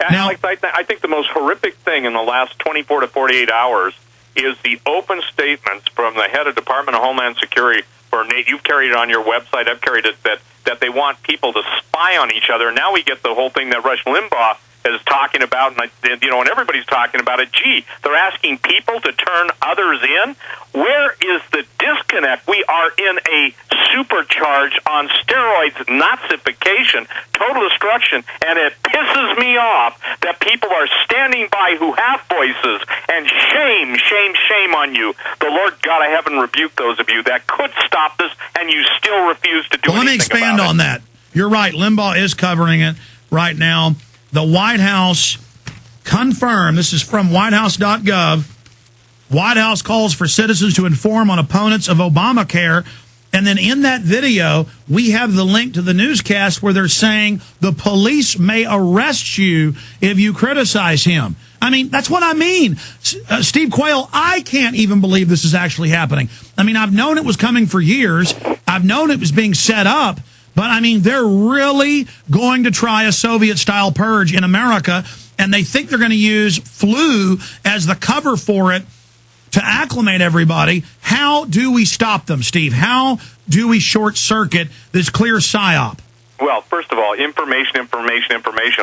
Now, Alex, I think the most horrific thing in the last 24 to 48 hours is the open statements from the head of Department of Homeland Security. You've carried it on your website. I've carried it that they want people to spy on each other. Now we get the whole thing that Rush Limbaugh is talking about, and everybody's talking about it. Gee, they're asking people to turn others in. Where is the disconnect? We are in a supercharged on steroids Nazification, total destruction, and it pisses me off that people are standing by who have voices. And shame, shame, shame on you. The Lord God of heaven rebuke those of you that could stop this, and you still refuse to do anything about it. Let me expand on that. You're right. Limbaugh is covering it right now. The White House confirmed, this is from whitehouse.gov, White House calls for citizens to inform on opponents of Obamacare. And then in that video, we have the link to the newscast where they're saying the police may arrest you if you criticize him. I mean, that's what I mean. Steve Quayle, I can't even believe this is actually happening. I mean, I've known it was coming for years. I've known it was being set up. But, I mean, they're really going to try a Soviet-style purge in America, and they think they're going to use flu as the cover for it to acclimate everybody. How do we stop them, Steve? How do we short-circuit this clear psyop? Well, first of all, information.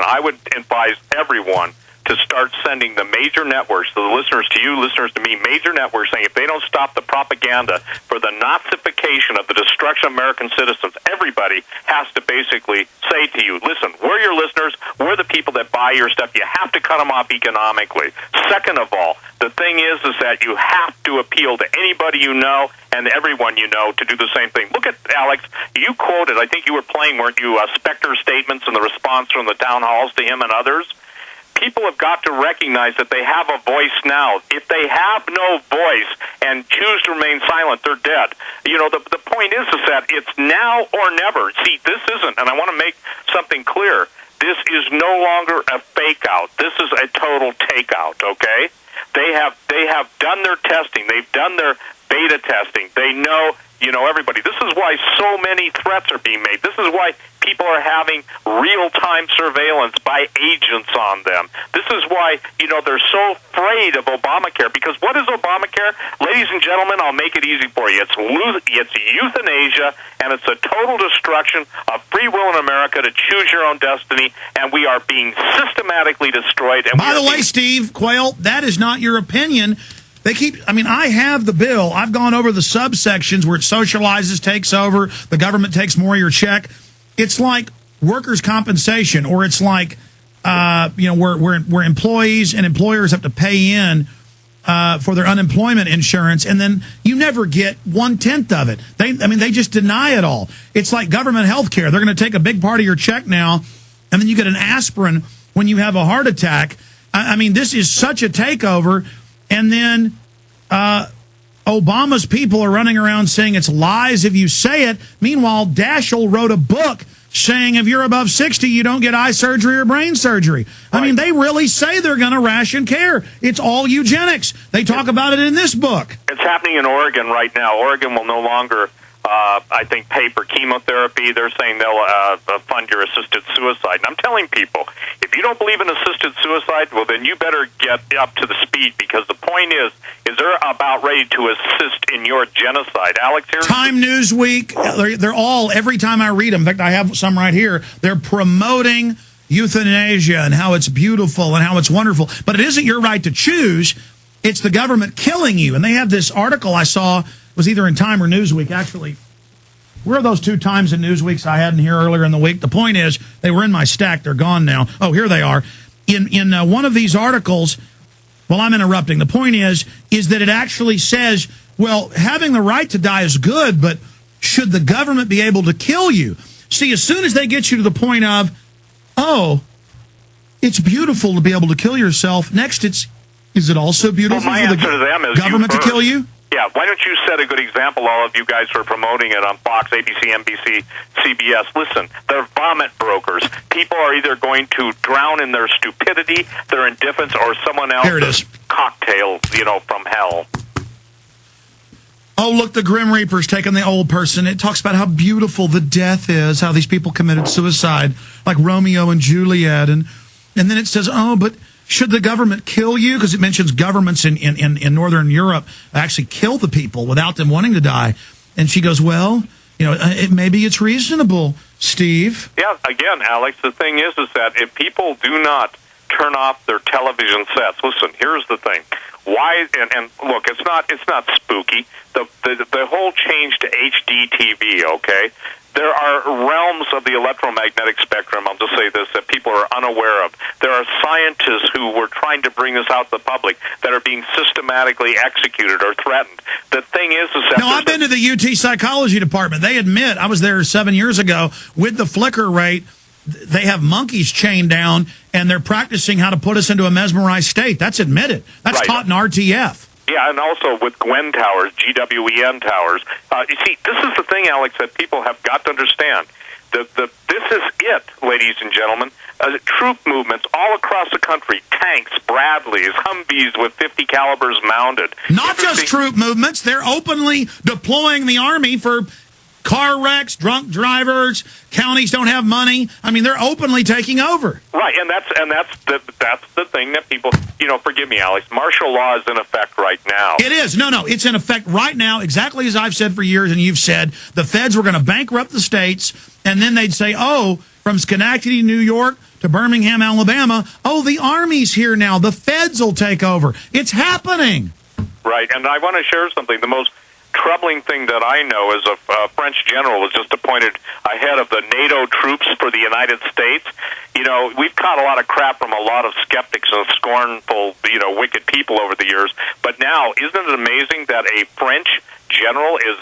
I would advise everyone to start sending the major networks, the listeners to you, listeners to me, major networks saying if they don't stop the propaganda for the Nazification of the destruction of American citizens, everybody has to basically say to you, listen, we're your listeners, we're the people that buy your stuff, you have to cut them off economically. Second of all, the thing is that you have to appeal to anybody you know and everyone you know to do the same thing. Look at, Alex, you quoted, I think you were playing, weren't you, Spectre statements and the response from the town halls to him and others. People have got to recognize that they have a voice now. If they have no voice and choose to remain silent, they're dead. You know, the point is that it's now or never. See, this isn't, and I want to make something clear, this is no longer a fake-out. This is a total takeout, okay? They have done their testing. They've done their beta testing. They know, everybody. This is why so many threats are being made. This is why people are having real-time surveillance by agents on them. This is why, they're so afraid of Obamacare. Because what is Obamacare? Ladies and gentlemen, I'll make it easy for you. It's euthanasia, and it's a total destruction of free will in America to choose your own destiny, and we are being systematically destroyed. And by the way, Steve Quayle, that is not your opinion. I have the bill. I've gone over the subsections where it socializes, takes over, the government takes more of your check. It's like workers' compensation, or it's like, where employees and employers have to pay in for their unemployment insurance, and then you never get 1/10 of it. They just deny it all. It's like government health care. They're going to take a big part of your check now, and then you get an aspirin when you have a heart attack. This is such a takeover. And then Obama's people are running around saying it's lies if you say it. Meanwhile, Daschle wrote a book saying if you're above 60, you don't get eye surgery or brain surgery. Right. They really say they're going to ration care. It's all eugenics. They talk about it in this book. It's happening in Oregon right now. Oregon will no longer, I think, pay for chemotherapy. They're saying they'll fund your assisted suicide. And I'm telling people, if you don't believe in assisted suicide, well, then you better get up to the speed, because the point is they're about ready to assist in your genocide. Alex, here. Time, Newsweek, they're all, every time I read them, in fact, I have some right here, they're promoting euthanasia and how it's beautiful and how it's wonderful. But it isn't your right to choose. It's the government killing you. And they have this article I saw, was either in Time or Newsweek, actually. Where are those 2 Times and Newsweeks I had in here earlier in the week? The point is, they were in my stack. They're gone now. Oh, here they are. In one of these articles, well, I'm interrupting. The point is that it actually says, well, having the right to die is good, but should the government be able to kill you? See, as soon as they get you to the point of, oh, it's beautiful to be able to kill yourself, next is it also beautiful for the government to kill you? Yeah, why don't you set a good example, all of you guys who are promoting it on Fox, ABC, NBC, CBS. Listen, they're vomit brokers. People are either going to drown in their stupidity, their indifference, or someone else's cocktail, from hell. Oh, look, the Grim Reaper's taking the old person. It talks about how beautiful the death is, how these people committed suicide, like Romeo and Juliet. And And then it says, oh, but should the government kill you? Because it mentions governments in Northern Europe actually kill the people without them wanting to die. And she goes, well, maybe it's reasonable, Steve. Yeah, again, Alex, the thing is that if people do not turn off their television sets, listen, here's the thing. Why, and look, it's not spooky. The whole change to HD TV, okay? There are realms of the electromagnetic spectrum, I'll just say this, that people are unaware of. There are scientists who were trying to bring this out to the public that are being systematically executed or threatened. The thing is that... No, I've been to the UT psychology department. They admit, I was there 7 years ago, with the flicker rate, they have monkeys chained down, and they're practicing how to put us into a mesmerized state. That's admitted. That's right. taught in RTF. Yeah, and also with Gwen towers, GWEN towers. You see, this is the thing, Alex, that people have got to understand. This is it, ladies and gentlemen. Troop movements all across the country, tanks, Bradleys, Humvees with 50 calibers mounted. Not just troop movements. They're openly deploying the Army for car wrecks, drunk drivers, counties don't have money. I mean, they're openly taking over. Right, and that's the thing that people, forgive me, Alex, martial law is in effect right now. It is. No, it's in effect right now, exactly as I've said for years, and you've said. The feds were going to bankrupt the states, and then they'd say, oh, from Schenectady, New York to Birmingham, Alabama, oh, the Army's here now. The feds will take over. It's happening. Right, and I want to share something. The most troubling thing that I know is a French general was just appointed ahead of the NATO troops for the United States. We've caught a lot of crap from a lot of skeptics and scornful, wicked people over the years. But now, isn't it amazing that a French general is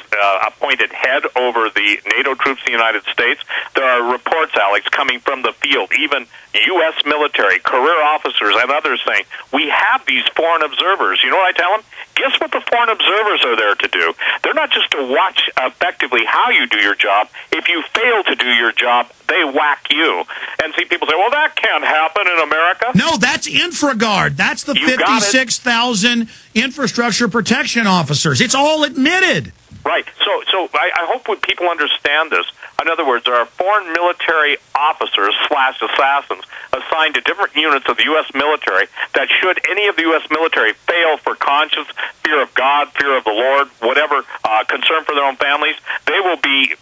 appointed head over the NATO troops in the United States? There are reports, Alex, coming from the field, even U.S. military, career officers, and others saying, we have these foreign observers. You know what I tell them? Guess what the foreign observers are there to do? They're not just to watch effectively how you do your job. If you fail to do your job, they whack you. And see, people say, well, that can't happen in America. No, that's InfraGard. That's the 56,000 infrastructure protection officers. It's all admitted. Right. So I hope when people understand this. In other words, there are foreign military officers / assassins assigned to different units of the U.S. military that should any of the U.S. military fail for conscience, fear of God, fear of the Lord, whatever, concern for their own families, they will be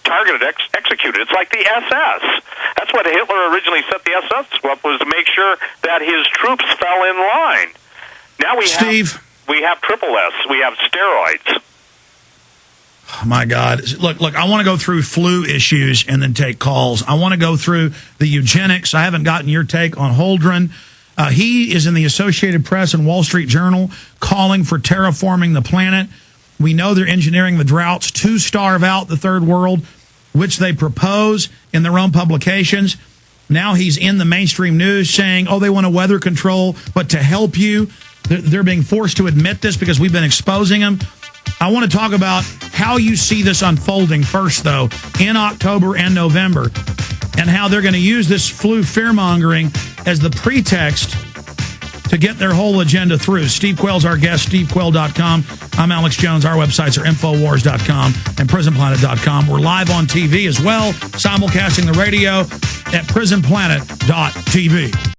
targeted, executed. It's like the SS. That's what Hitler originally set the SS up, was to make sure that his troops fell in line. Now we have triple S. We have steroids. Oh my God. Look, I want to go through flu issues and then take calls. I want to go through the eugenics. I haven't gotten your take on Holdren. He is in the Associated Press and Wall Street Journal calling for terraforming the planet. We know they're engineering the droughts to starve out the third world, which they propose in their own publications. Now he's in the mainstream news saying, oh, they want to weather control, but to help you. They're being forced to admit this because we've been exposing them. I want to talk about how you see this unfolding first, though, in October and November, and how they're going to use this flu fear-mongering as the pretext to get their whole agenda through. Steve Quayle's our guest, stevequayle.com. I'm Alex Jones. Our websites are Infowars.com and PrisonPlanet.com. We're live on TV as well, simulcasting the radio at PrisonPlanet.tv.